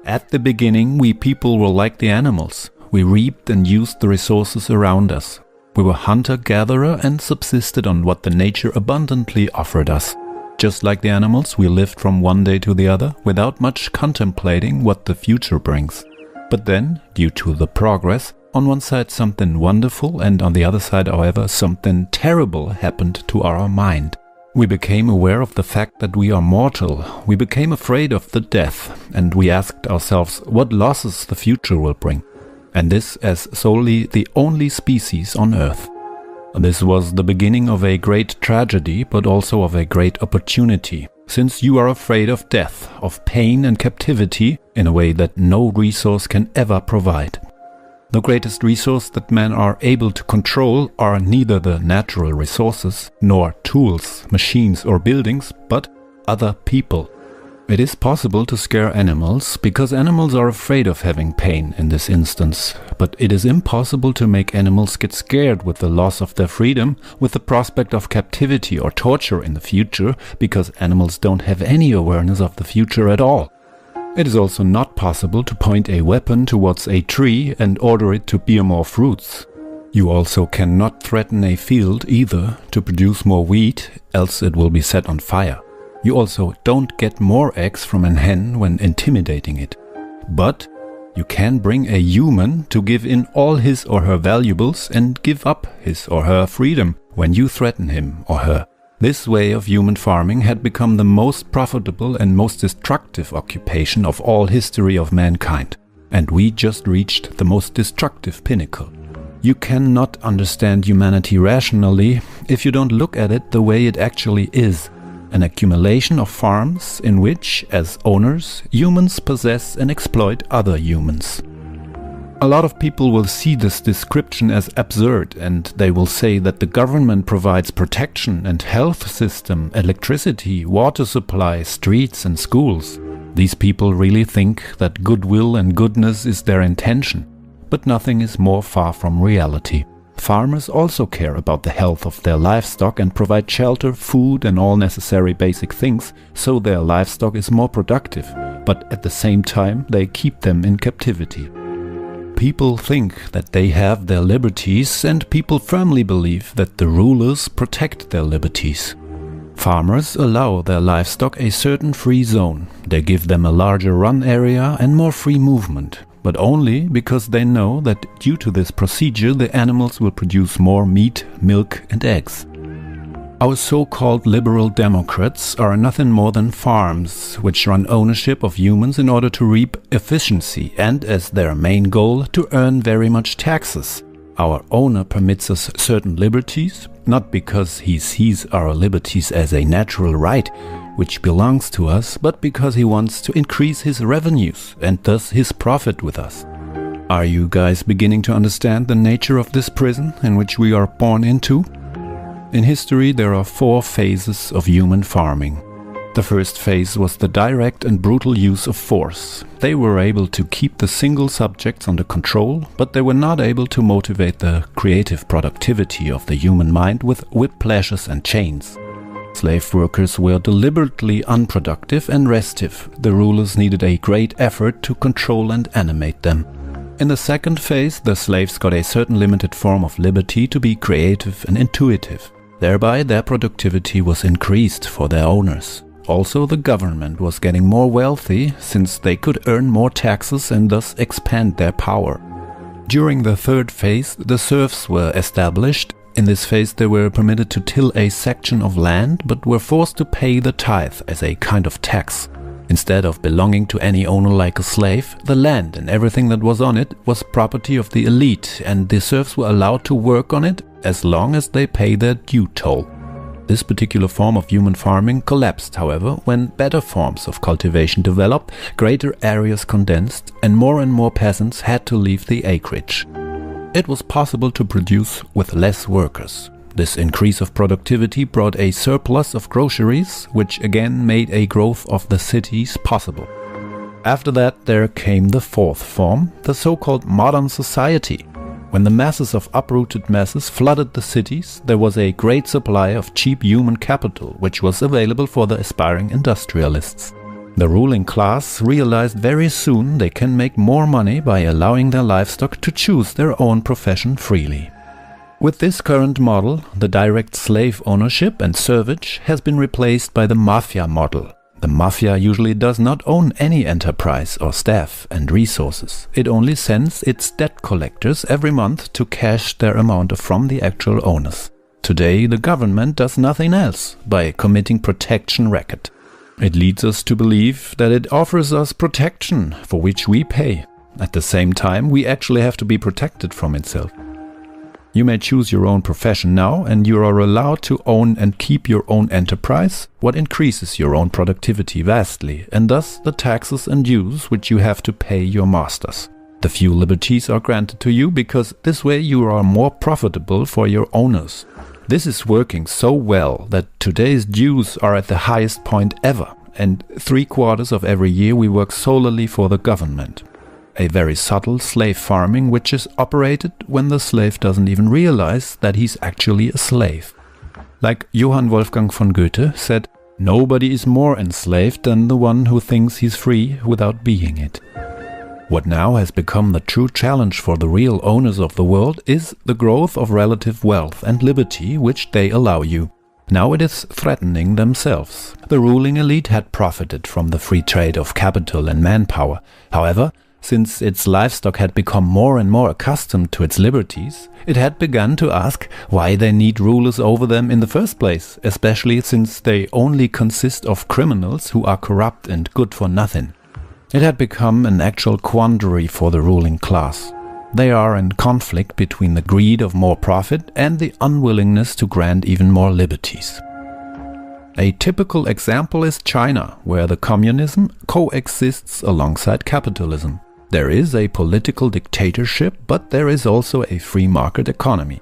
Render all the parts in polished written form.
At the beginning, we people were like the animals. We reaped and used the resources around us. We were hunter-gatherer and subsisted on what the nature abundantly offered us. Just like the animals, we lived from one day to the other without much contemplating what the future brings. But then, due to the progress, on one side something wonderful and on the other side, however, something terrible happened to our mind. We became aware of the fact that we are mortal. We became afraid of the death, and we asked ourselves what losses the future will bring. And this as solely the only species on Earth. This was the beginning of a great tragedy, but also of a great opportunity, since you are afraid of death, of pain and captivity in a way that no resource can ever provide. The greatest resource that men are able to control are neither the natural resources, nor tools, machines or buildings, but other people. It is possible to scare animals, because animals are afraid of having pain in this instance. But it is impossible to make animals get scared with the loss of their freedom, with the prospect of captivity or torture in the future, because animals don't have any awareness of the future at all. It is also not possible to point a weapon towards a tree and order it to bear more fruits. You also cannot threaten a field either to produce more wheat, else it will be set on fire. You also don't get more eggs from a hen when intimidating it. But you can bring a human to give in all his or her valuables and give up his or her freedom when you threaten him or her. This way of human farming had become the most profitable and most destructive occupation of all history of mankind. And we just reached the most destructive pinnacle. You cannot understand humanity rationally if you don't look at it the way it actually is. An accumulation of farms in which, as owners, humans possess and exploit other humans. A lot of people will see this description as absurd, and they will say that the government provides protection and health system, electricity, water supply, streets and schools. These people really think that goodwill and goodness is their intention, but nothing is more far from reality. Farmers also care about the health of their livestock and provide shelter, food and all necessary basic things, so their livestock is more productive, but at the same time they keep them in captivity. People think that they have their liberties, and people firmly believe that the rulers protect their liberties. Farmers allow their livestock a certain free zone. They give them a larger run area and more free movement. But only because they know that due to this procedure the animals will produce more meat, milk and eggs. Our so-called liberal democrats are nothing more than farms, which run ownership of humans in order to reap efficiency and as their main goal to earn very much taxes. Our owner permits us certain liberties, not because he sees our liberties as a natural right, which belongs to us, but because he wants to increase his revenues and thus his profit with us. Are you guys beginning to understand the nature of this prison in which we are born into? In history there are 4 phases of human farming. The first phase was the direct and brutal use of force. They were able to keep the single subjects under control, but they were not able to motivate the creative productivity of the human mind with whiplashes and chains. Slave workers were deliberately unproductive and restive. The rulers needed a great effort to control and animate them. In the second phase, the slaves got a certain limited form of liberty to be creative and intuitive. Thereby, their productivity was increased for their owners. Also, the government was getting more wealthy, since they could earn more taxes and thus expand their power. During the third phase, the serfs were established. In this phase they were permitted to till a section of land, but were forced to pay the tithe as a kind of tax. Instead of belonging to any owner like a slave, the land and everything that was on it was property of the elite, and the serfs were allowed to work on it as long as they pay their due toll. This particular form of human farming collapsed, however, when better forms of cultivation developed, greater areas condensed, and more peasants had to leave the acreage. It was possible to produce with less workers. This increase of productivity brought a surplus of groceries, which again made a growth of the cities possible. After that there came the fourth form, the so-called modern society. When the masses of uprooted masses flooded the cities, there was a great supply of cheap human capital, which was available for the aspiring industrialists. The ruling class realized very soon they can make more money by allowing their livestock to choose their own profession freely. With this current model, the direct slave ownership and servage has been replaced by the mafia model. The mafia usually does not own any enterprise or staff and resources. It only sends its debt collectors every month to cash their amount from the actual owners. Today, the government does nothing else by committing protection racket. It leads us to believe that it offers us protection for which we pay. At the same time, we actually have to be protected from itself. You may choose your own profession now, and you are allowed to own and keep your own enterprise, what increases your own productivity vastly, and thus the taxes and dues which you have to pay your masters. The few liberties are granted to you because this way you are more profitable for your owners. This is working so well that today's dues are at the highest point ever, and 3/4 of every year we work solely for the government. A very subtle slave farming which is operated when the slave doesn't even realize that he's actually a slave. Like Johann Wolfgang von Goethe said, nobody is more enslaved than the one who thinks he's free without being it. What now has become the true challenge for the real owners of the world is the growth of relative wealth and liberty which they allow you. Now it is threatening themselves. The ruling elite had profited from the free trade of capital and manpower. However, since its livestock had become more and more accustomed to its liberties, it had begun to ask why they need rulers over them in the first place, especially since they only consist of criminals who are corrupt and good for nothing. It had become an actual quandary for the ruling class. They are in conflict between the greed of more profit and the unwillingness to grant even more liberties. A typical example is China, where the communism coexists alongside capitalism. There is a political dictatorship, but there is also a free market economy.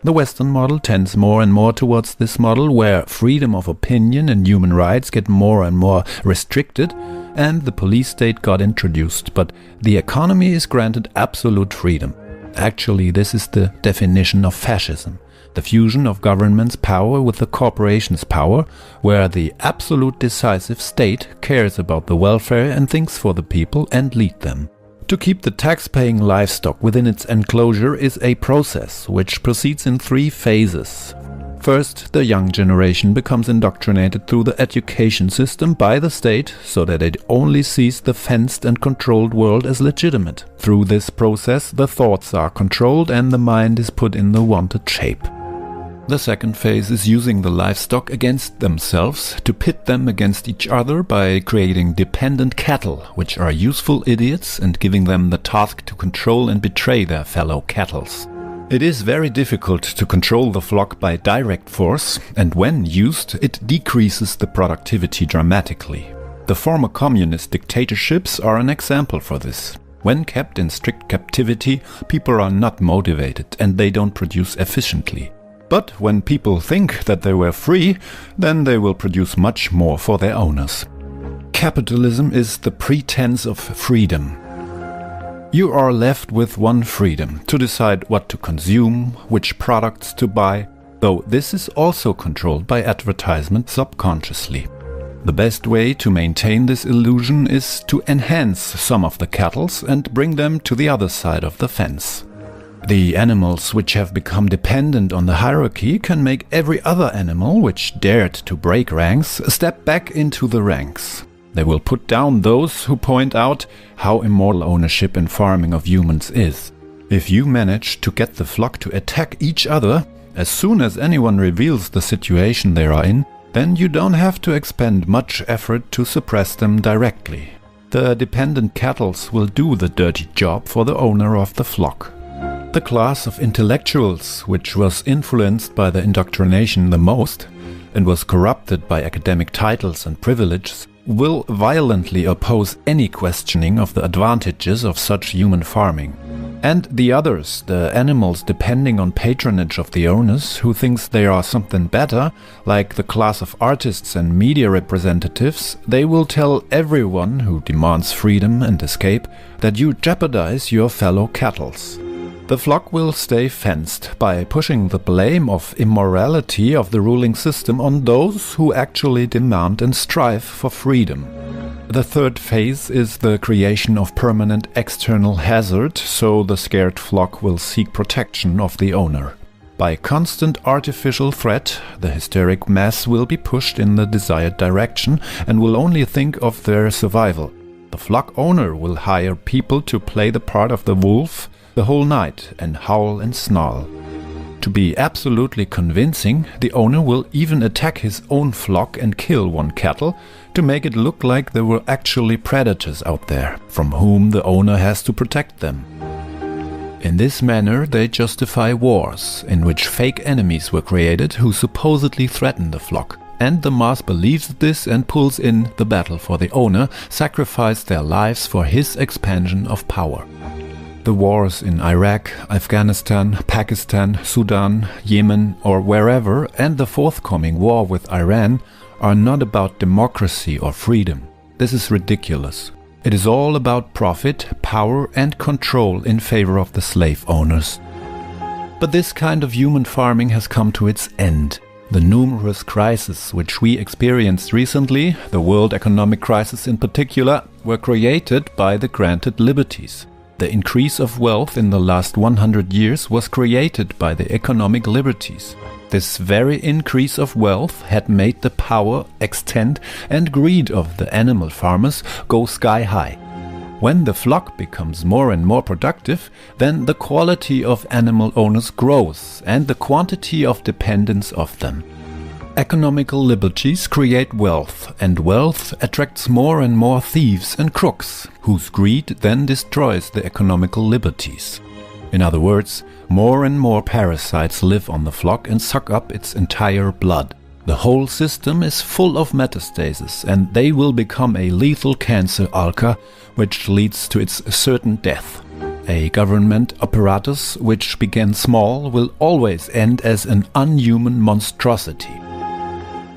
The Western model tends more and more towards this model, where freedom of opinion and human rights get more and more restricted, and the police state got introduced, but the economy is granted absolute freedom. Actually, this is the definition of fascism. The fusion of government's power with the corporation's power, where the absolute decisive state cares about the welfare and thinks for the people and lead them. To keep the tax-paying livestock within its enclosure is a process which proceeds in 3 phases. First, the young generation becomes indoctrinated through the education system by the state so that it only sees the fenced and controlled world as legitimate. Through this process, the thoughts are controlled and the mind is put in the wanted shape. The second phase is using the livestock against themselves to pit them against each other by creating dependent cattle, which are useful idiots, and giving them the task to control and betray their fellow cattles. It is very difficult to control the flock by direct force, and when used, it decreases the productivity dramatically. The former communist dictatorships are an example for this. When kept in strict captivity, people are not motivated and they don't produce efficiently. But when people think that they were free, then they will produce much more for their owners. Capitalism is the pretense of freedom. You are left with one freedom, to decide what to consume, which products to buy, though this is also controlled by advertisement subconsciously. The best way to maintain this illusion is to enhance some of the cattle and bring them to the other side of the fence. The animals which have become dependent on the hierarchy can make every other animal which dared to break ranks step back into the ranks. They will put down those who point out how immoral ownership and farming of humans is. If you manage to get the flock to attack each other, as soon as anyone reveals the situation they are in, then you don't have to expend much effort to suppress them directly. The dependent cattle will do the dirty job for the owner of the flock. The class of intellectuals, which was influenced by the indoctrination the most, and was corrupted by academic titles and privileges, will violently oppose any questioning of the advantages of such human farming. And the others, the animals depending on patronage of the owners, who thinks they are something better, like the class of artists and media representatives, they will tell everyone who demands freedom and escape that you jeopardize your fellow cattle. The flock will stay fenced by pushing the blame of immorality of the ruling system on those who actually demand and strive for freedom. The third phase is the creation of permanent external hazard, so the scared flock will seek protection of the owner. By constant artificial threat, the hysteric mass will be pushed in the desired direction and will only think of their survival. The flock owner will hire people to play the part of the wolf the whole night and howl and snarl. To be absolutely convincing, the owner will even attack his own flock and kill one cattle to make it look like there were actually predators out there, from whom the owner has to protect them. In this manner they justify wars, in which fake enemies were created who supposedly threaten the flock. And the mass believes this and pulls in the battle for the owner, sacrifice their lives for his expansion of power. The wars in Iraq, Afghanistan, Pakistan, Sudan, Yemen or wherever, and the forthcoming war with Iran are not about democracy or freedom. This is ridiculous. It is all about profit, power and control in favor of the slave owners. But this kind of human farming has come to its end. The numerous crises which we experienced recently, the world economic crisis in particular, were created by the granted liberties. The increase of wealth in the last 100 years was created by the economic liberties. This very increase of wealth had made the power, extent and greed of the animal farmers go sky high. When the flock becomes more and more productive, then the quality of animal owners grows and the quantity of dependence of them. Economical liberties create wealth, and wealth attracts more and more thieves and crooks, whose greed then destroys the economical liberties. In other words, more and more parasites live on the flock and suck up its entire blood. The whole system is full of metastases, and they will become a lethal cancer ulcer, which leads to its certain death. A government apparatus which began small will always end as an unhuman monstrosity.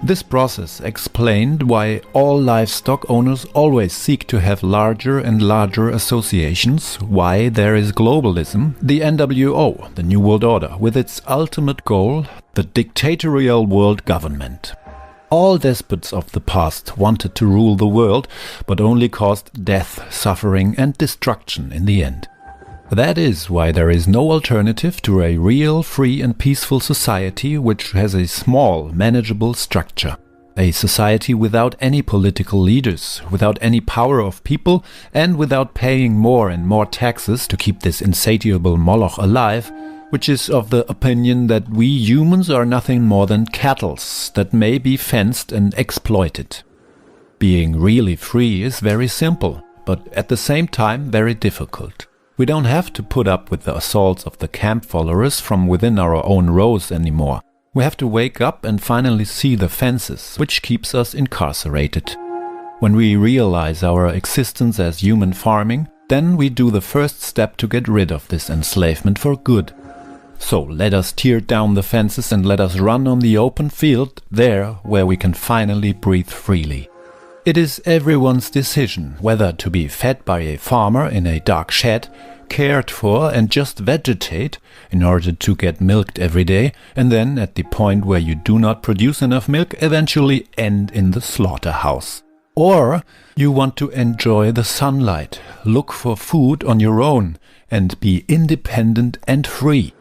This process explained why all livestock owners always seek to have larger and larger associations, why there is globalism, the NWO, the New World Order, with its ultimate goal, the dictatorial world government. All despots of the past wanted to rule the world, but only caused death, suffering and destruction in the end. That is why there is no alternative to a real, free and peaceful society which has a small, manageable structure. A society without any political leaders, without any power of people, and without paying more and more taxes to keep this insatiable Moloch alive, which is of the opinion that we humans are nothing more than cattle that may be fenced and exploited. Being really free is very simple, but at the same time very difficult. We don't have to put up with the assaults of the camp followers from within our own rows anymore. We have to wake up and finally see the fences, which keeps us incarcerated. When we realize our existence as human farming, then we do the first step to get rid of this enslavement for good. So let us tear down the fences and let us run on the open field, there where we can finally breathe freely. It is everyone's decision whether to be fed by a farmer in a dark shed, cared for and just vegetate in order to get milked every day, and then at the point where you do not produce enough milk eventually end in the slaughterhouse. Or you want to enjoy the sunlight, look for food on your own and be independent and free.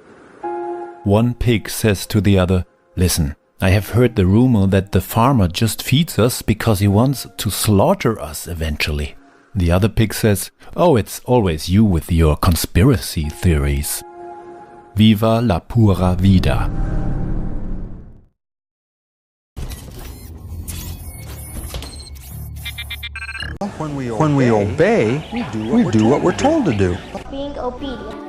One pig says to the other, "Listen, I have heard the rumor that the farmer just feeds us because he wants to slaughter us eventually." The other pig says, "Oh, it's always you with your conspiracy theories." Viva la pura vida. When we obey, we do what we're told to do. Being obedient.